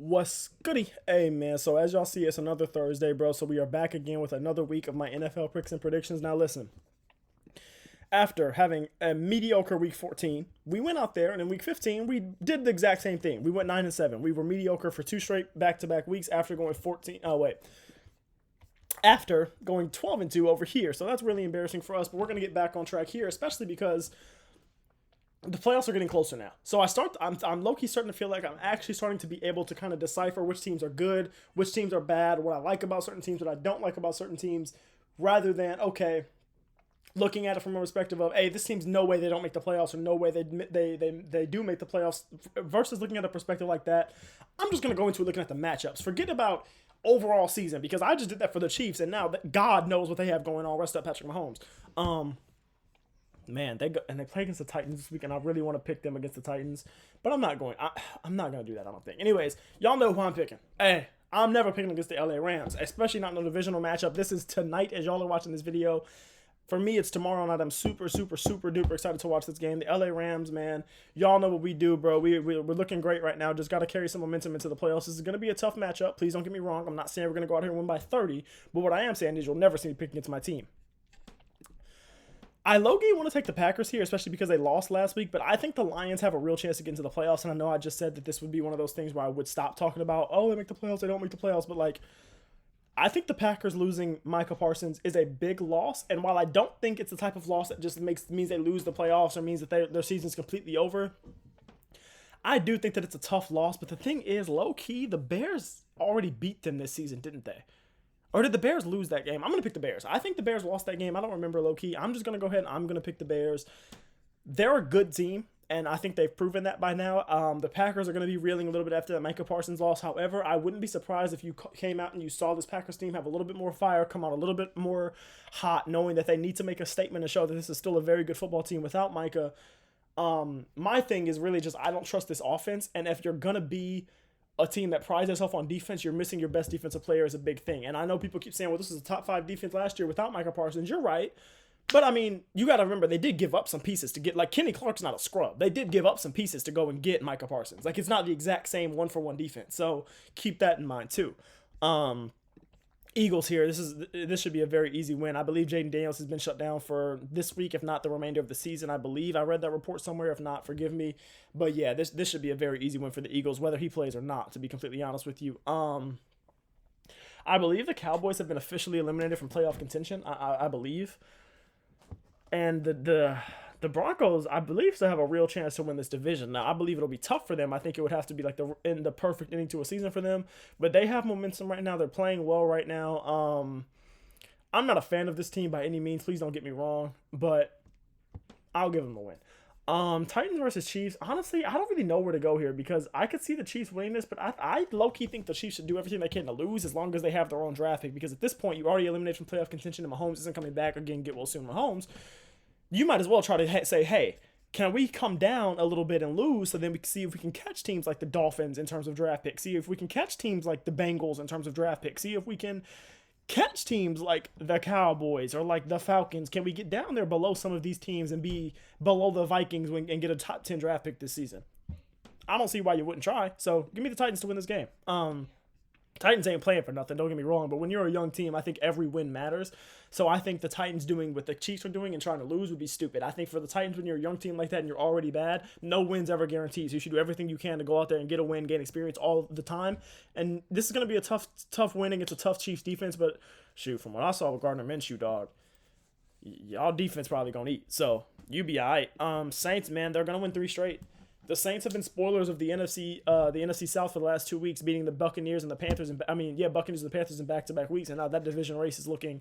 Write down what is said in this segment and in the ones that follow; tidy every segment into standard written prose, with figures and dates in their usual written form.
What's goody? Hey man, so as y'all see, it's another Thursday, bro. So we are back again with another week of my NFL picks and predictions. Now listen, after having a mediocre week 14, we went out there and in week 15 we did the exact same thing. We went 9-7. We were mediocre for two straight back-to-back weeks after going 14. Oh wait, after going 12-2 over here. So that's really embarrassing for us. But we're gonna get back on track here, especially because the playoffs are getting closer now. So I'm low-key starting to feel like I'm actually starting to be able to kind of decipher which teams are good, which teams are bad, what I like about certain teams, what I don't like about certain teams, rather than, okay, looking at it from a perspective of, hey, this team's no way they don't make the playoffs or no way they do make the playoffs, versus looking at a perspective like that. I'm just going to go into looking at the matchups. Forget about overall season, because I just did that for the Chiefs, and now that God knows what they have going on. Rest up Patrick Mahomes. Man, they play against the Titans this week, and I really want to pick them against the Titans, but I'm not going. I'm not going to do that, I don't think. Anyways, y'all know who I'm picking. Hey, I'm never picking against the LA Rams, especially not in a divisional matchup. This is tonight as y'all are watching this video. For me, it's tomorrow night. I'm super duper excited to watch this game. The LA Rams, man, y'all know what we do, bro. We're looking great right now. Just got to carry some momentum into the playoffs. This is going to be a tough matchup. Please don't get me wrong. I'm not saying we're going to go out here and win by 30, but what I am saying is you'll never see me picking against my team. I low-key want to take the Packers here, especially because they lost last week, but I think the Lions have a real chance to get into the playoffs, and I know I just said that this would be one of those things where I would stop talking about, oh, they make the playoffs, they don't make the playoffs, but, like, I think the Packers losing Micah Parsons is a big loss, and while I don't think it's the type of loss that just means they lose the playoffs or means that their season's completely over, I do think that it's a tough loss, but the thing is, low-key, the Bears already beat them this season, didn't they? Or did the Bears lose that game? I'm going to pick the Bears. I think the Bears lost that game. I don't remember low-key. I'm just going to go ahead and I'm going to pick the Bears. They're a good team, and I think they've proven that by now. The Packers are going to be reeling a little bit after that Micah Parsons loss. However, I wouldn't be surprised if you came out and you saw this Packers team have a little bit more fire, come out a little bit more hot, knowing that they need to make a statement and show that this is still a very good football team without Micah. My thing is really just I don't trust this offense, and if you're going to be a team that prides itself on defense, you're missing your best defensive player is a big thing. And I know people keep saying, well, this is a top 5 defense last year without Micah Parsons. You're right. But, I mean, you got to remember, they did give up some pieces to get, like, Kenny Clark's not a scrub. They did give up some pieces to go and get Micah Parsons. Like, it's not the exact same one-for-one defense. So, keep that in mind, too. Eagles here. This should be a very easy win. I believe Jaden Daniels has been shut down for this week, if not the remainder of the season. I believe I read that report somewhere. If not, forgive me. But yeah, this should be a very easy win for the Eagles, whether he plays or not. To be completely honest with you, I believe the Cowboys have been officially eliminated from playoff contention. I believe, and the Broncos, I believe, still have a real chance to win this division. Now, I believe it'll be tough for them. I think it would have to be like the perfect ending to a season for them. But they have momentum right now. They're playing well right now. I'm not a fan of this team by any means. Please don't get me wrong. But I'll give them a win. Titans versus Chiefs. Honestly, I don't really know where to go here because I could see the Chiefs winning this, but I low-key think the Chiefs should do everything they can to lose as long as they have their own draft pick, because at this point, you already eliminated from playoff contention and Mahomes isn't coming back. Again, get well soon, Mahomes. You might as well try to say, hey, can we come down a little bit and lose so then we can see if we can catch teams like the Dolphins in terms of draft picks, see if we can catch teams like the Bengals in terms of draft picks, see if we can catch teams like the Cowboys or like the Falcons. Can we get down there below some of these teams and be below the Vikings and get a top 10 draft pick this season? I don't see why you wouldn't try. So give me the Titans to win this game. Titans ain't playing for nothing, don't get me wrong, but when you're a young team, I think every win matters. So I think the Titans doing what the Chiefs are doing and trying to lose would be stupid. I think for the Titans, when you're a young team like that and you're already bad, no win's ever guaranteed. So you should do everything you can to go out there and get a win, gain experience all the time. And this is going to be a tough win against a tough Chiefs defense, but shoot, from what I saw with Gardner Minshew, dog, y'all defense probably going to eat. So you be all right. Saints, man, they're going to win 3 straight. The Saints have been spoilers of the NFC South for the last 2 weeks, beating the Buccaneers and the Panthers. Buccaneers and the Panthers in back-to-back weeks, and now that division race is looking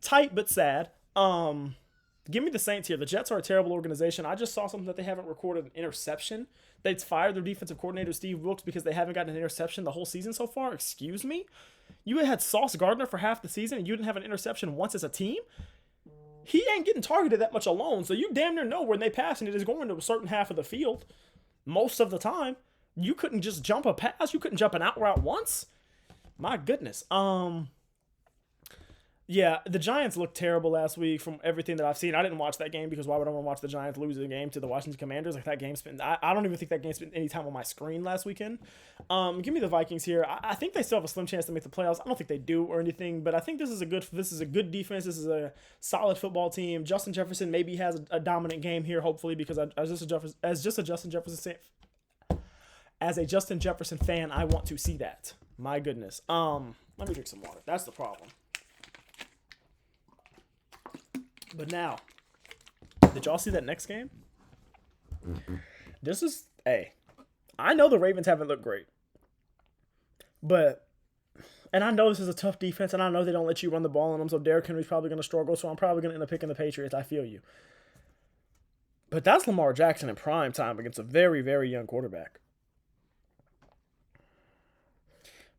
tight but sad. Give me the Saints here. The Jets are a terrible organization. I just saw something that they haven't recorded an interception. They fired their defensive coordinator, Steve Wilks, because they haven't gotten an interception the whole season so far. Excuse me? You had Sauce Gardner for half the season, and you didn't have an interception once as a team? He ain't getting targeted that much alone, so you damn near know when they pass and it is going to a certain half of the field most of the time. You couldn't just jump a pass. You couldn't jump an out route once. My goodness. Yeah, the Giants looked terrible last week from everything that I've seen. I didn't watch that game because why would I want to watch the Giants lose the game to the Washington Commanders? Like that game spent. I don't even think that game spent any time on my screen last weekend. Give me the Vikings here. I think they still have a slim chance to make the playoffs. I don't think they do or anything, but I think this is a good defense. This is a solid football team. Justin Jefferson maybe has a dominant game here, hopefully, because as a Justin Jefferson fan, I want to see that. My goodness. Let me drink some water. That's the problem. But now, did y'all see that next game? This is, hey, I know the Ravens haven't looked great. And I know this is a tough defense, and I know they don't let you run the ball on them, so Derrick Henry's probably going to struggle, so I'm probably going to end up picking the Patriots. I feel you. But that's Lamar Jackson in prime time against a very, very young quarterback.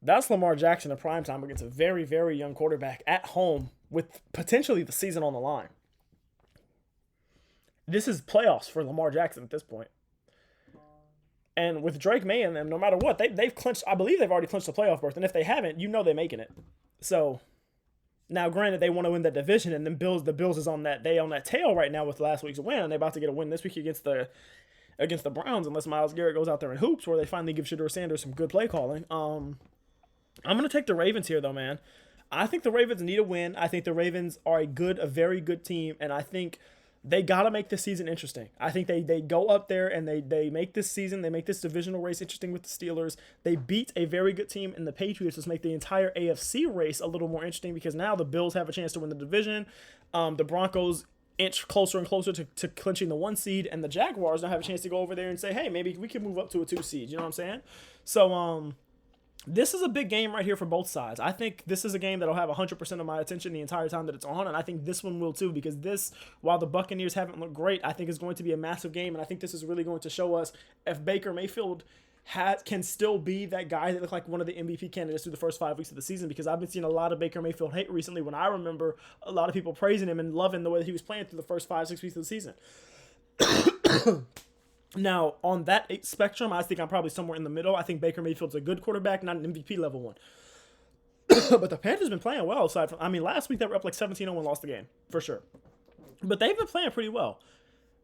That's Lamar Jackson in prime time against a very, very young quarterback at home with potentially the season on the line. This is playoffs for Lamar Jackson at this point. And with Drake May and them, no matter what, they've clinched. I believe they've already clinched the playoff berth. And if they haven't, they're making it. So now, granted, they want to win that division, and then the Bills is on that tail right now with last week's win, and they're about to get a win this week against the Browns, unless Myles Garrett goes out there and hoops, where they finally give Shedeur Sanders some good play calling. I'm gonna take the Ravens here, though, man. I think the Ravens need a win. I think the Ravens are a very good team, and I think they got to make this season interesting. I think they go up there and they make this divisional race interesting with the Steelers. They beat a very good team in the Patriots, which make the entire AFC race a little more interesting because now the Bills have a chance to win the division. The Broncos inch closer and closer to clinching the 1 seed, and the Jaguars now have a chance to go over there and say, hey, maybe we can move up to a 2 seed. You know what I'm saying? So, this is a big game right here for both sides. I think this is a game that'll have 100% of my attention the entire time that it's on, and I think this one will too, because this, while the Buccaneers haven't looked great, I think is going to be a massive game, and I think this is really going to show us if Baker Mayfield can still be that guy that looked like one of the MVP candidates through the first 5 weeks of the season, because I've been seeing a lot of Baker Mayfield hate recently when I remember a lot of people praising him and loving the way that he was playing through the first 5-6 weeks of the season. Now, on that spectrum, I think I'm probably somewhere in the middle. I think Baker Mayfield's a good quarterback, not an MVP level one. But the Panthers been playing well. Last week they were up like 17-0 and lost the game, for sure. But they've been playing pretty well.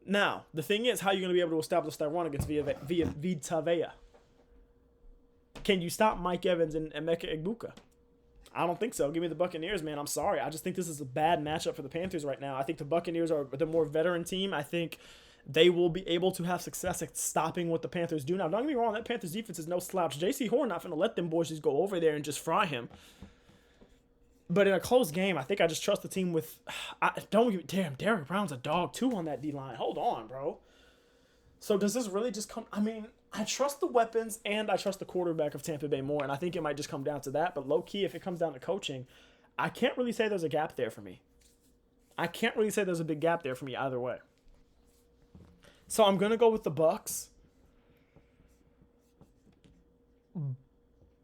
Now, the thing is, how are you going to be able to establish that run against Vita Vea? Can you stop Mike Evans and Emeka Egbuka? I don't think so. Give me the Buccaneers, man. I'm sorry. I just think this is a bad matchup for the Panthers right now. I think the Buccaneers are the more veteran team. I think they will be able to have success at stopping what the Panthers do. Now, don't get me wrong, that Panthers defense is no slouch. J.C. Horn not going to let them boys just go over there and just fry him. But in a close game, I think I just trust the team with... Derrick Brown's a dog, too, on that D-line. Hold on, bro. So does this really just come... I trust the weapons and I trust the quarterback of Tampa Bay more, and I think it might just come down to that. But low-key, if it comes down to coaching, I can't really say there's a gap there for me. I can't really say there's a big gap there for me either way. So I'm going to go with the Bucs.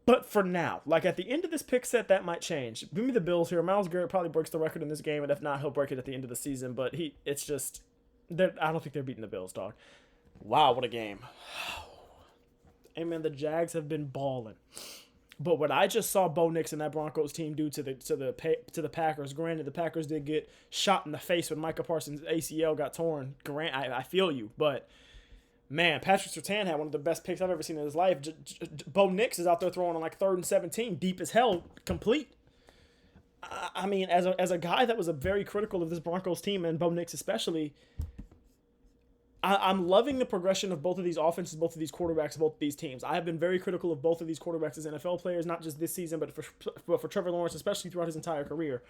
But for now, like at the end of this pick set, that might change. Give me the Bills here. Myles Garrett probably breaks the record in this game, and if not, he'll break it at the end of the season. But I don't think they're beating the Bills, dog. Wow, what a game. Hey, man, the Jags have been balling. But what I just saw Bo Nix and that Broncos team do to the Packers, granted, the Packers did get shot in the face when Micah Parsons' ACL got torn. I feel you. But, man, Patrick Surtain had one of the best picks I've ever seen in his life. Bo Nix is out there throwing on like 3rd and 17, deep as hell, complete. As a guy that was very critical of this Broncos team, and Bo Nix especially, I'm loving the progression of both of these offenses, both of these quarterbacks, both of these teams. I have been very critical of both of these quarterbacks as NFL players, not just this season, but for Trevor Lawrence, especially throughout his entire career,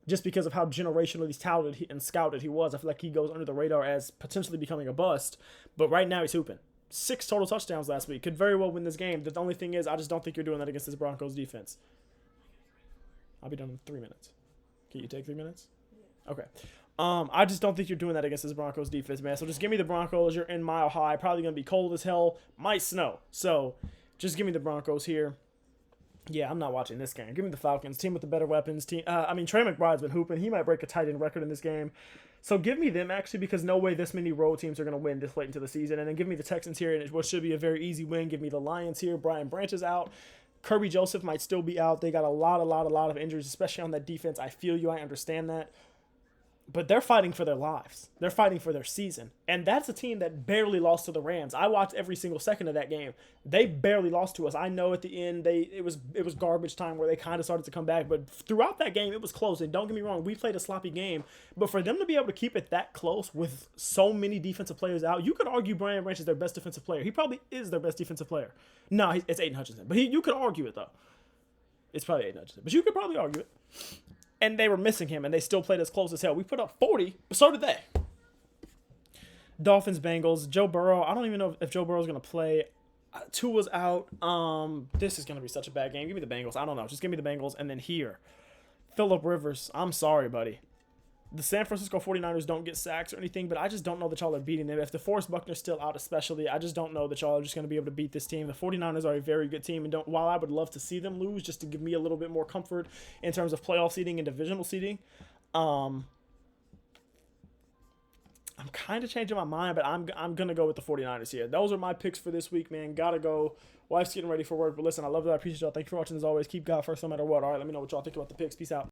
just because of how generationally talented and scouted he was. I feel like he goes under the radar as potentially becoming a bust, but right now he's hooping. 6 total touchdowns last week. Could very well win this game. The only thing is, I just don't think you're doing that against this Broncos defense. I'll be done in 3 minutes. Can you take 3 minutes? Okay. I just don't think you're doing that against this Broncos defense, man. So just give me the Broncos. You're in Mile High. Probably going to be cold as hell. Might snow. So just give me the Broncos here. Yeah, I'm not watching this game. Give me the Falcons. Team with the better weapons. Trey McBride's been hooping. He might break a tight end record in this game. So give me them, actually, because no way this many road teams are going to win this late into the season. And then give me the Texans here, and what should be a very easy win. Give me the Lions here. Brian Branch is out. Kirby Joseph might still be out. They got a lot of injuries, especially on that defense. I feel you. I understand that. But they're fighting for their lives. They're fighting for their season. And that's a team that barely lost to the Rams. I watched every single second of that game. They barely lost to us. I know at the end it was garbage time where they kind of started to come back. But throughout that game, it was close. And don't get me wrong, we played a sloppy game. But for them to be able to keep it that close with so many defensive players out, you could argue Brian Branch is their best defensive player. He probably is their best defensive player. No, it's Aiden Hutchinson. But you could argue it, though. It's probably Aiden Hutchinson. But you could probably argue it. And they were missing him, and they still played as close as hell. We put up 40, but so did they. Dolphins, Bengals, Joe Burrow. I don't even know if Joe Burrow's going to play. Tua's out. This is going to be such a bad game. Give me the Bengals. I don't know. Just give me the Bengals. And then here, Phillip Rivers. I'm sorry, buddy. The San Francisco 49ers don't get sacks or anything, but I just don't know that y'all are beating them. If DeForest Buckner's still out especially, I just don't know that y'all are just going to be able to beat this team. The 49ers are a very good team, and while I would love to see them lose just to give me a little bit more comfort in terms of playoff seeding and divisional seeding, I'm kind of changing my mind, but I'm going to go with the 49ers here. Those are my picks for this week, man. Got to go. Wife's getting ready for work, but listen, I love that. I appreciate y'all. Thank you for watching as always. Keep God first no matter what. All right, let me know what y'all think about the picks. Peace out.